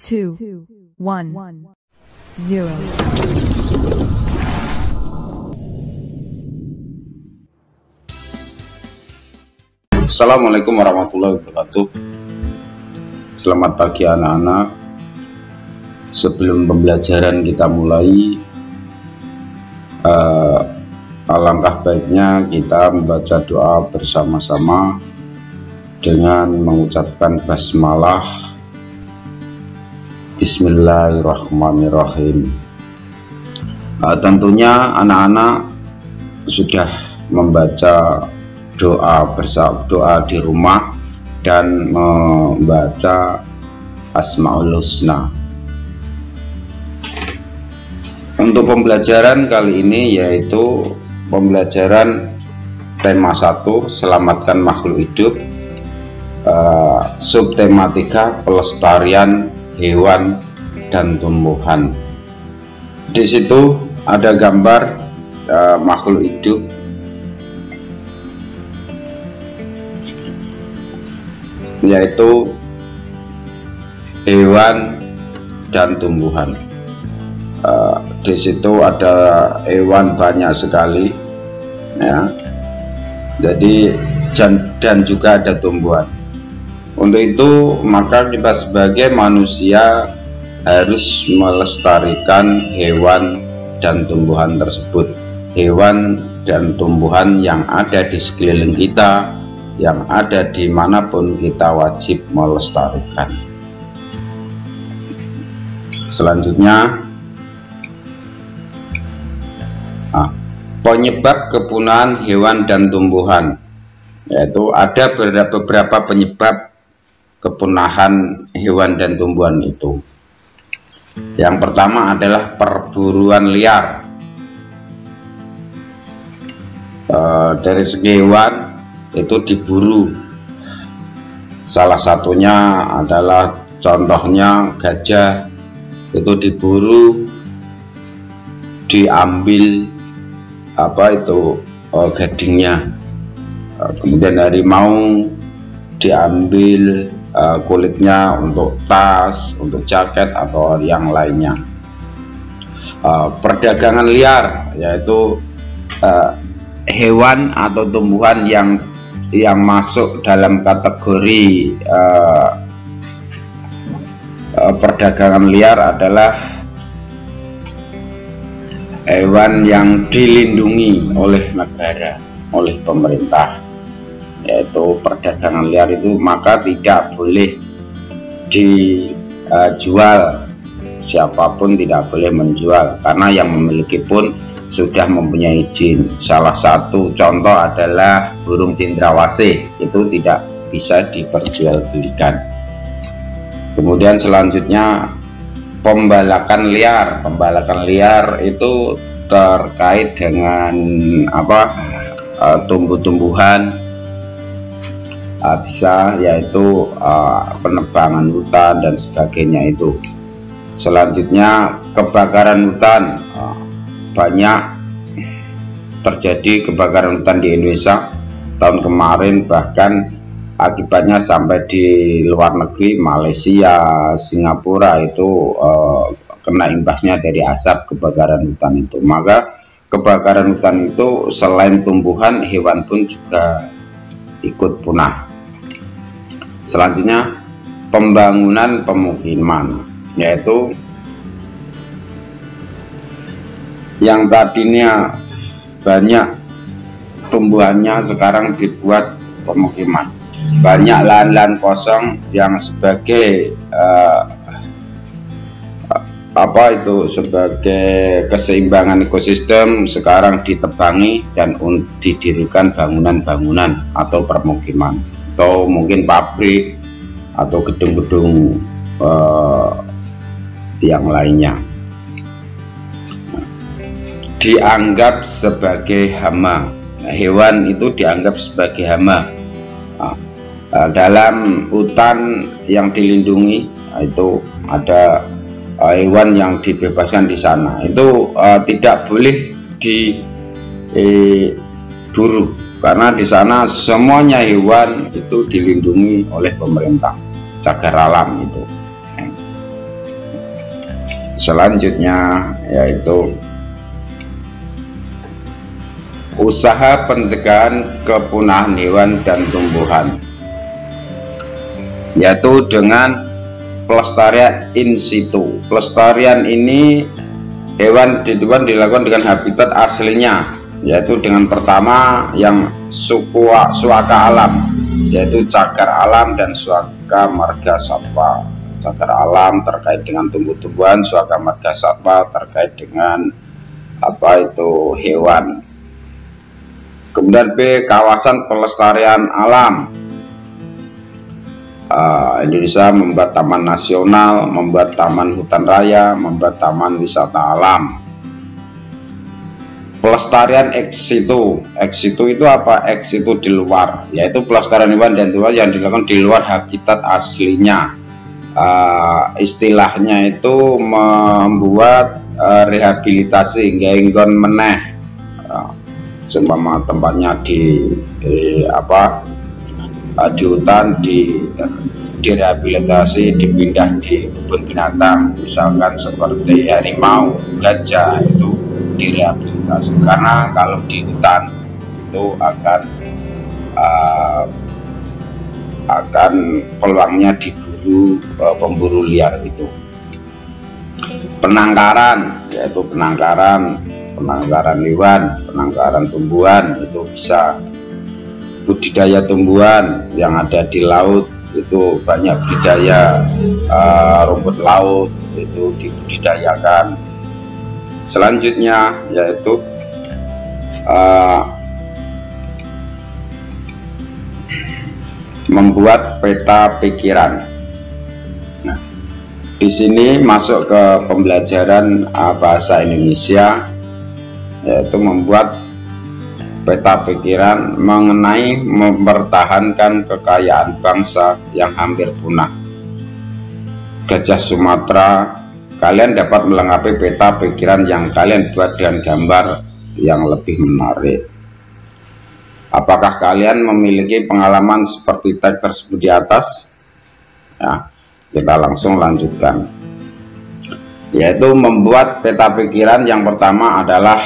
2, 1, 0. Assalamualaikum warahmatullahi wabarakatuh. Selamat pagi anak-anak. Sebelum pembelajaran kita mulai, alangkah baiknya kita membaca doa bersama-sama dengan mengucapkan basmalah. Bismillahirrahmanirrahim. Tentunya anak-anak sudah membaca doa di rumah dan membaca Asmaul Husna. Untuk pembelajaran kali ini yaitu pembelajaran tema 1, selamatkan makhluk hidup, subtema 3, pelestarian hewan dan tumbuhan. Di situ ada gambar makhluk hidup, yaitu hewan dan tumbuhan. Di situ ada hewan banyak sekali, ya. Jadi dan juga ada tumbuhan. Untuk itu maka kita sebagai manusia harus melestarikan hewan dan tumbuhan tersebut. Hewan dan tumbuhan yang ada di sekeliling kita, yang ada dimanapun, kita wajib melestarikan. Selanjutnya, penyebab kepunahan hewan dan tumbuhan, yaitu ada beberapa penyebab kepunahan hewan dan tumbuhan itu. Yang pertama adalah perburuan liar. Dari segi hewan itu diburu. Salah satunya adalah contohnya gajah, itu diburu, diambil gadingnya. Kemudian harimau diambil kulitnya untuk tas, untuk jaket atau yang lainnya. Perdagangan liar yaitu hewan atau tumbuhan yang masuk dalam kategori perdagangan liar adalah hewan yang dilindungi oleh negara, oleh pemerintah, yaitu perdagangan liar itu, maka tidak boleh dijual. Siapapun tidak boleh menjual karena yang memiliki pun sudah mempunyai izin. Salah satu contoh adalah burung cendrawasih, itu tidak bisa diperjualbelikan. Kemudian selanjutnya pembalakan liar. Pembalakan liar itu terkait dengan tumbuh-tumbuhan, bisa yaitu penebangan hutan dan sebagainya itu. Selanjutnya kebakaran hutan. Banyak terjadi kebakaran hutan di Indonesia tahun kemarin, bahkan akibatnya sampai di luar negeri, Malaysia, Singapura itu kena imbasnya dari asap kebakaran hutan itu. Maka kebakaran hutan itu selain tumbuhan, hewan pun juga ikut punah. Selanjutnya pembangunan pemukiman, yaitu yang tadinya banyak tumbuhannya sekarang dibuat pemukiman. Banyak lahan-lahan kosong yang sebagai sebagai keseimbangan ekosistem sekarang ditebangi dan didirikan bangunan-bangunan atau permukiman, atau mungkin pabrik atau gedung-gedung yang lainnya. Dianggap sebagai hama. Hewan itu dianggap sebagai hama. Dalam hutan yang dilindungi itu ada hewan yang dibebaskan di sana, itu tidak boleh diburu karena di sana semuanya hewan itu dilindungi oleh pemerintah, cagar alam itu. Selanjutnya yaitu usaha pencegahan kepunahan hewan dan tumbuhan, yaitu dengan pelestarian in situ. Pelestarian ini hewan dilakukan dengan habitat aslinya, yaitu dengan pertama yang suaka alam, yaitu cagar alam dan suaka marga satwa. Cagar alam terkait dengan tumbuh-tumbuhan, suaka marga satwa terkait dengan hewan. Kemudian B, kawasan pelestarian alam. Indonesia membuat taman nasional, membuat taman hutan raya, membuat taman wisata alam. Pelestarian ex situ. Ex situ itu apa? Ex situ di luar, yaitu pelestarian hewan dan tumbuhan yang dilakukan di luar habitat aslinya. Istilahnya itu membuat rehabilitasi nggon meneh, seumpama tempatnya di hutan direhabilitasi, dipindah di kebun binatang, misalkan seperti harimau, gajah, itu direhabilitasi. Karena kalau di hutan itu akan peluangnya diburu pemburu liar itu. Penangkaran, yaitu penangkaran hewan, penangkaran tumbuhan, itu bisa budidaya tumbuhan yang ada di laut, itu banyak budidaya rumput laut itu dibudidayakan. Selanjutnya yaitu membuat peta pikiran. Nah, di sini masuk ke pembelajaran bahasa Indonesia, yaitu membuat peta pikiran mengenai mempertahankan kekayaan bangsa yang hampir punah. Gajah Sumatera, kalian dapat melengkapi peta pikiran yang kalian buat dengan gambar yang lebih menarik. Apakah kalian memiliki pengalaman seperti teks tersebut di atas? Ya, kita langsung lanjutkan. Yaitu membuat peta pikiran yang pertama adalah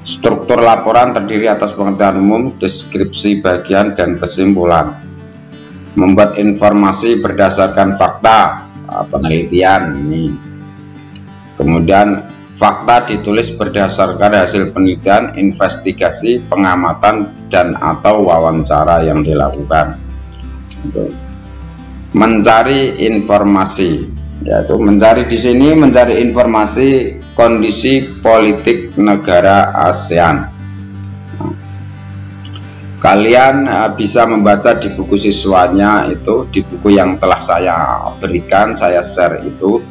struktur laporan terdiri atas pengetahuan umum, deskripsi bagian, dan kesimpulan. Membuat informasi berdasarkan fakta, penelitian ini. Kemudian fakta ditulis berdasarkan hasil penelitian, investigasi, pengamatan, dan atau wawancara yang dilakukan. Mencari informasi, yaitu mencari di sini mencari informasi kondisi politik negara ASEAN. Kalian bisa membaca di buku siswanya, itu di buku yang telah saya berikan, saya share itu.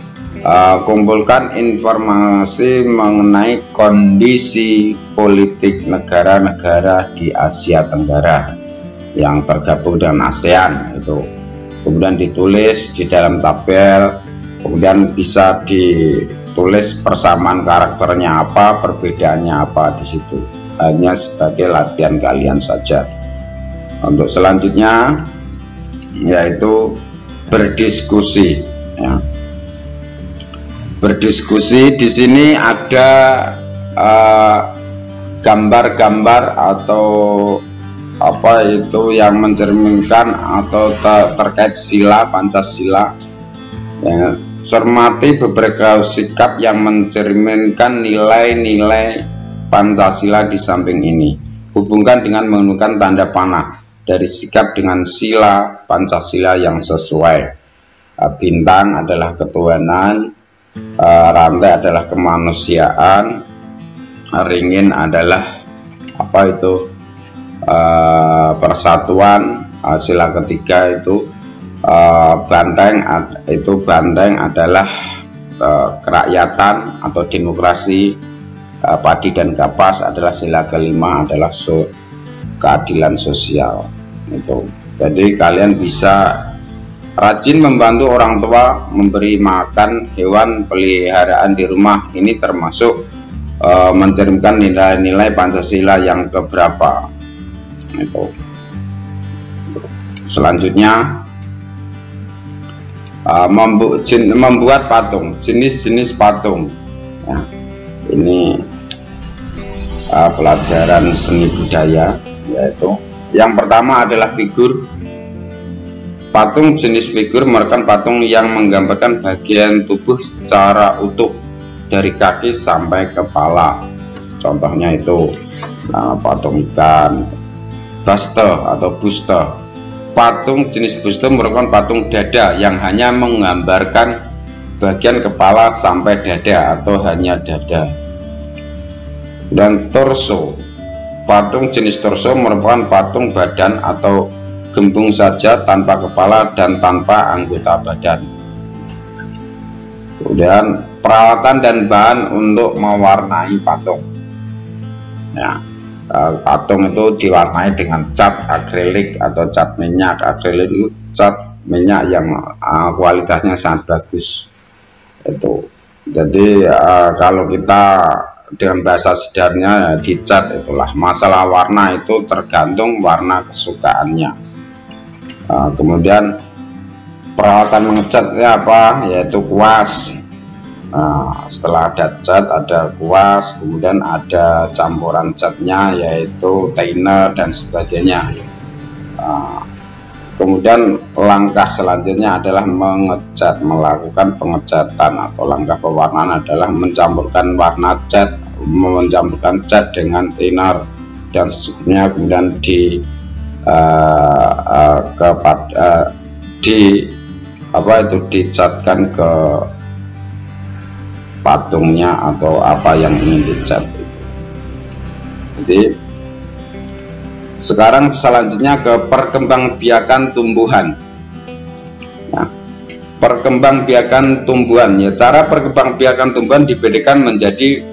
Kumpulkan informasi mengenai kondisi politik negara-negara di Asia Tenggara yang tergabung dengan ASEAN itu. Kemudian ditulis di dalam tabel, kemudian bisa ditulis persamaan karakternya apa, perbedaannya apa di situ. Hanya sebagai latihan kalian saja. Untuk selanjutnya yaitu berdiskusi. Ya. Berdiskusi di sini ada gambar-gambar atau apa itu yang mencerminkan atau terkait sila Pancasila. Ya, cermati beberapa sikap yang mencerminkan nilai-nilai Pancasila di samping ini. Hubungkan dengan menggunakan tanda panah dari sikap dengan sila Pancasila yang sesuai. Bintang adalah ketuhanan, rantai adalah kemanusiaan, ringin adalah persatuan, sila ketiga itu banteng adalah kerakyatan atau demokrasi, padi dan kapas adalah sila kelima adalah keadilan sosial itu. Jadi kalian bisa rajin membantu orang tua memberi makan hewan peliharaan di rumah. Ini termasuk mencerminkan nilai-nilai Pancasila yang keberapa itu. Selanjutnya membuat patung, jenis-jenis patung. Nah, ini pelajaran seni budaya, yaitu yang pertama adalah figur. Patung jenis figur merupakan patung yang menggambarkan bagian tubuh secara utuh dari kaki sampai kepala. Contohnya itu patung ikan, buste atau buste. Patung jenis buste merupakan patung dada yang hanya menggambarkan bagian kepala sampai dada atau hanya dada. Dan torso, patung jenis torso merupakan patung badan atau gembung saja tanpa kepala dan tanpa anggota badan. Kemudian peralatan dan bahan untuk mewarnai patung. Ya, patung itu diwarnai dengan cat akrilik atau cat minyak. Akrilik itu cat minyak yang kualitasnya sangat bagus. Itu. Jadi kalau kita dengan bahasa sederhananya ya dicat, itulah. Masalah warna itu tergantung warna kesukaannya. Kemudian peralatan mengecatnya apa, yaitu kuas. Setelah ada cat ada kuas, kemudian ada campuran catnya yaitu thinner dan sebagainya. Kemudian langkah selanjutnya adalah mengecat, melakukan pengecatan, atau langkah pewarnaan adalah mencampurkan warna cat, mencampurkan cat dengan thinner dan secukupnya, kemudian dicatkan ke patungnya atau apa yang ingin dicat. Jadi sekarang selanjutnya ke perkembangbiakan tumbuhan. Nah, perkembangbiakan tumbuhan, ya, cara perkembangbiakan tumbuhan dibedakan menjadi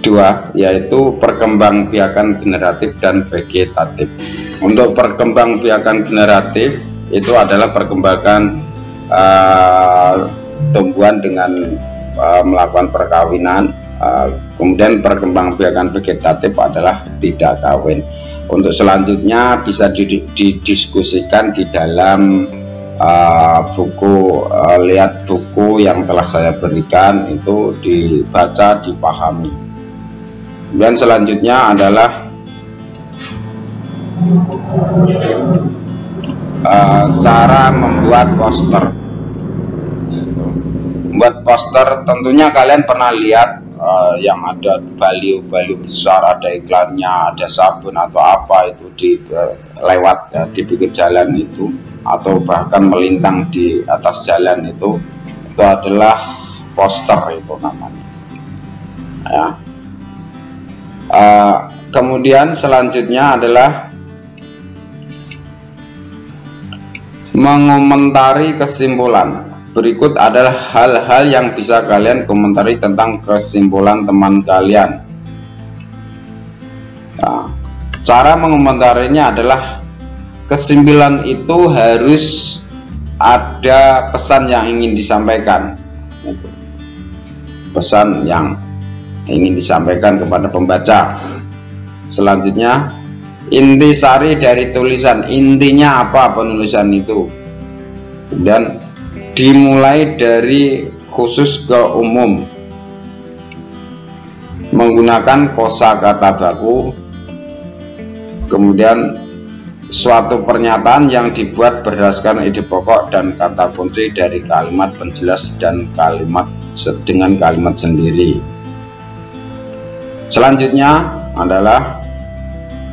dua, yaitu perkembangbiakan generatif dan vegetatif. Untuk perkembangbiakan generatif itu adalah perkembangan tumbuhan dengan melakukan perkawinan. Kemudian perkembangbiakan vegetatif adalah tidak kawin. Untuk selanjutnya bisa didiskusikan di dalam buku, lihat buku yang telah saya berikan, itu dibaca, dipahami. Dan selanjutnya adalah cara membuat poster. Membuat poster tentunya kalian pernah lihat yang ada baliho-baliho besar, ada iklannya, ada sabun atau apa itu lewat di pinggir jalan itu, atau bahkan melintang di atas jalan itu adalah poster, itu namanya. Ya. Kemudian selanjutnya adalah mengomentari kesimpulan. Berikut adalah hal-hal yang bisa kalian komentari tentang kesimpulan teman kalian. Nah, cara mengomentarinya adalah kesimpulan itu harus ada pesan yang ingin disampaikan. Pesan yang ingin disampaikan kepada pembaca. Selanjutnya, intisari dari tulisan, intinya apa penulisan itu. Kemudian dimulai dari khusus ke umum, menggunakan kosakata baku. Kemudian suatu pernyataan yang dibuat berdasarkan ide pokok dan kata kunci dari kalimat penjelas dan kalimat dengan kalimat sendiri. Selanjutnya adalah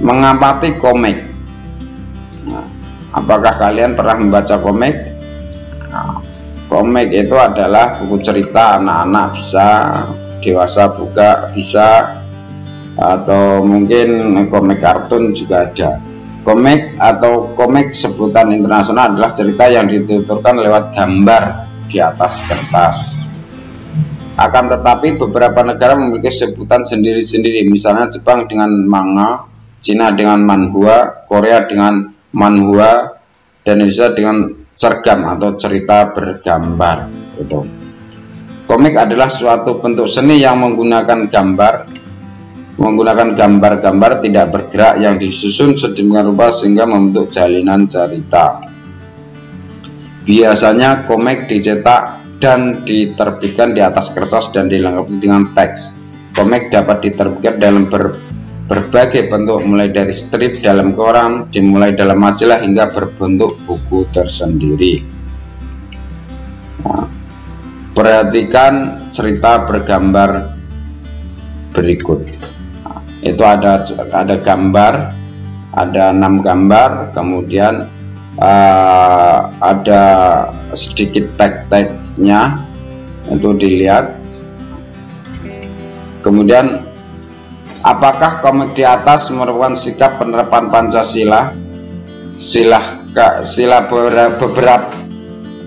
mengamati komik. Nah, apakah kalian pernah membaca komik? Nah, komik itu adalah buku cerita anak-anak, bisa dewasa juga bisa, atau mungkin komik kartun juga ada. Komik atau komik sebutan internasional adalah cerita yang dituturkan lewat gambar di atas kertas. Akan tetapi beberapa negara memiliki sebutan sendiri-sendiri, misalnya Jepang dengan manga, Cina dengan manhwa, Korea dengan manhwa, dan Indonesia dengan cergam atau cerita bergambar. Itu. Komik adalah suatu bentuk seni yang menggunakan gambar-gambar tidak bergerak yang disusun sedemikian rupa sehingga membentuk jalinan cerita. Biasanya komik dicetak dan diterbitkan di atas kertas dan dilengkapi dengan teks. Komik dapat diterbitkan dalam berbagai bentuk, mulai dari strip dalam koran, dimulai dalam majalah hingga berbentuk buku tersendiri. Nah, perhatikan cerita bergambar berikut. Nah, itu ada gambar, ada 6 gambar, kemudian ada sedikit teks-teksnya, itu dilihat. Kemudian, apakah komik di atas merupakan sikap penerapan Pancasila? Sila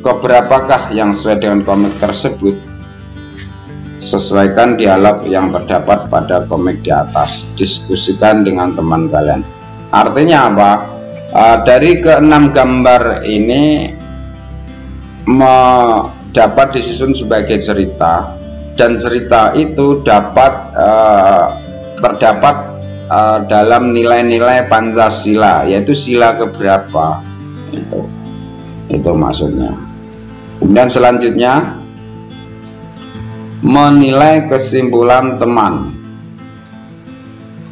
beberapakah yang sesuai dengan komik tersebut? Sesuaikan dialog yang terdapat pada komik di atas. Diskusikan dengan teman kalian. Artinya apa? Dari ke-6 gambar ini dapat disusun sebagai cerita, dan cerita itu dapat terdapat dalam nilai-nilai Pancasila, yaitu sila keberapa, itu maksudnya. Kemudian selanjutnya, menilai kesimpulan teman.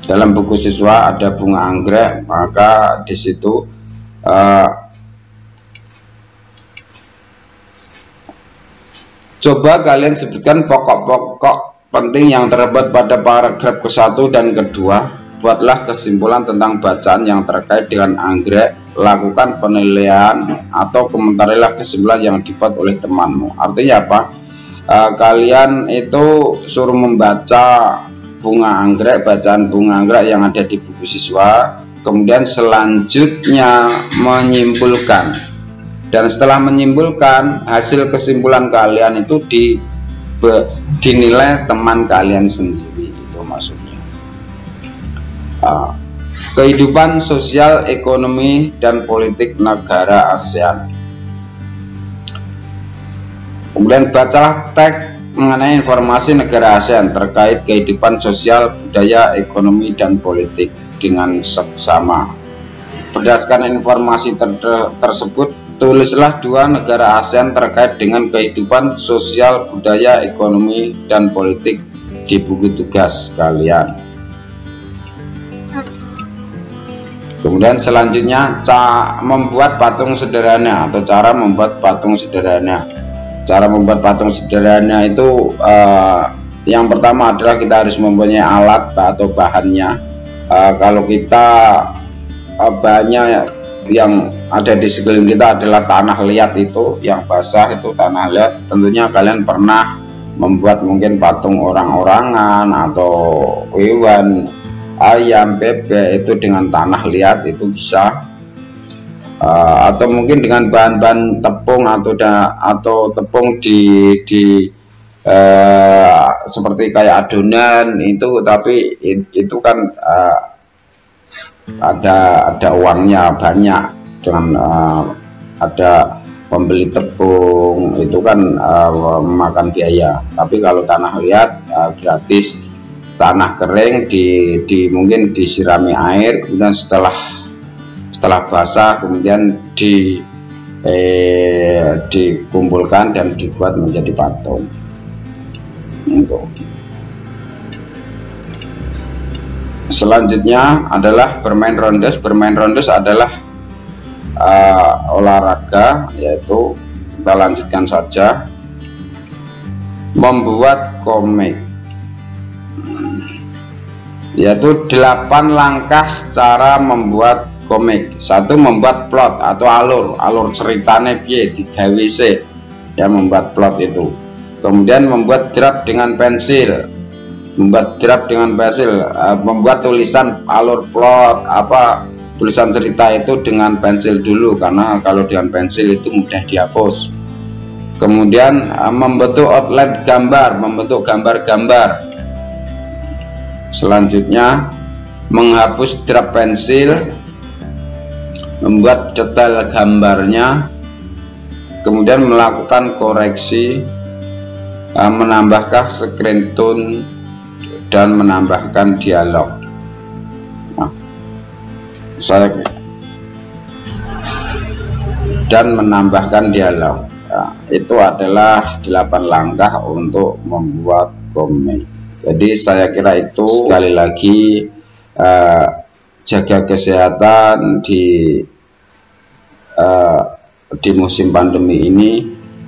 Dalam buku siswa ada bunga anggrek, maka di situ coba kalian sebutkan pokok-pokok penting yang terdapat pada paragraf ke-1 dan ke-2. Buatlah kesimpulan tentang bacaan yang terkait dengan anggrek. Lakukan penilaian atau komentarilah kesimpulan yang dibuat oleh temanmu. Artinya apa? Kalian itu suruh membaca bunga anggrek, bacaan bunga anggrek yang ada di buku siswa, kemudian selanjutnya menyimpulkan, dan setelah menyimpulkan hasil kesimpulan kalian itu dinilai teman kalian sendiri, itu maksudnya. Kehidupan sosial, ekonomi, dan politik negara ASEAN. Kemudian bacalah teks mengenai informasi negara ASEAN terkait kehidupan sosial, budaya, ekonomi, dan politik dengan seksama. Berdasarkan informasi tersebut, tulislah 2 negara ASEAN terkait dengan kehidupan sosial, budaya, ekonomi, dan politik di buku tugas kalian. Kemudian selanjutnya, membuat patung sederhana atau cara membuat patung sederhana. Cara membuat patung sederhana itu yang pertama adalah kita harus mempunyai alat atau bahannya. Kalau kita bahannya yang ada di sekeliling kita adalah tanah liat, itu yang basah, itu tanah liat. Tentunya kalian pernah membuat mungkin patung orang-orangan atau hewan, ayam, bebek, itu dengan tanah liat itu bisa. Atau mungkin dengan bahan-bahan tepung atau tepung seperti kayak adonan itu, tapi itu kan ada uangnya banyak, dengan ada pembeli tepung itu kan memakan biaya. Tapi kalau tanah liat gratis, tanah kering mungkin disirami air, kemudian setelah basah kemudian dikumpulkan dan dibuat menjadi patung. Selanjutnya adalah bermain rondes. Bermain rondes adalah olahraga, yaitu kita lanjutkan saja. Membuat komik, yaitu 8 langkah cara membuat komik. 1. Membuat plot atau alur ceritanya piye digawe sih, ya, membuat plot itu. Kemudian membuat draft dengan pensil. Membuat tulisan alur plot, tulisan cerita itu dengan pensil dulu, karena kalau dengan pensil itu mudah dihapus. Kemudian membentuk outline gambar, membentuk gambar-gambar. Selanjutnya menghapus draft pensil, membuat detail gambarnya, kemudian melakukan koreksi, menambahkan screen tone, dan menambahkan dialog. dan menambahkan dialog. Itu adalah 8 langkah untuk membuat bom Mei. Jadi saya kira itu sekali lagi jaga kesehatan di musim pandemi ini.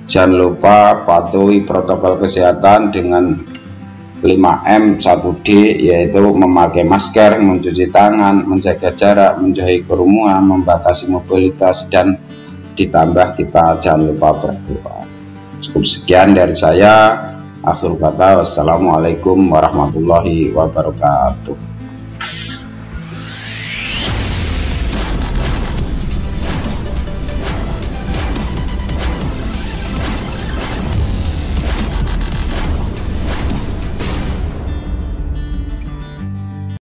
Jangan lupa patuhi protokol kesehatan dengan 5M 1D, yaitu memakai masker, mencuci tangan, menjaga jarak, menjauhi kerumunan, membatasi mobilitas, dan ditambah kita jangan lupa berdoa. Cukup sekian dari saya. Akhir kata, wassalamualaikum warahmatullahi wabarakatuh.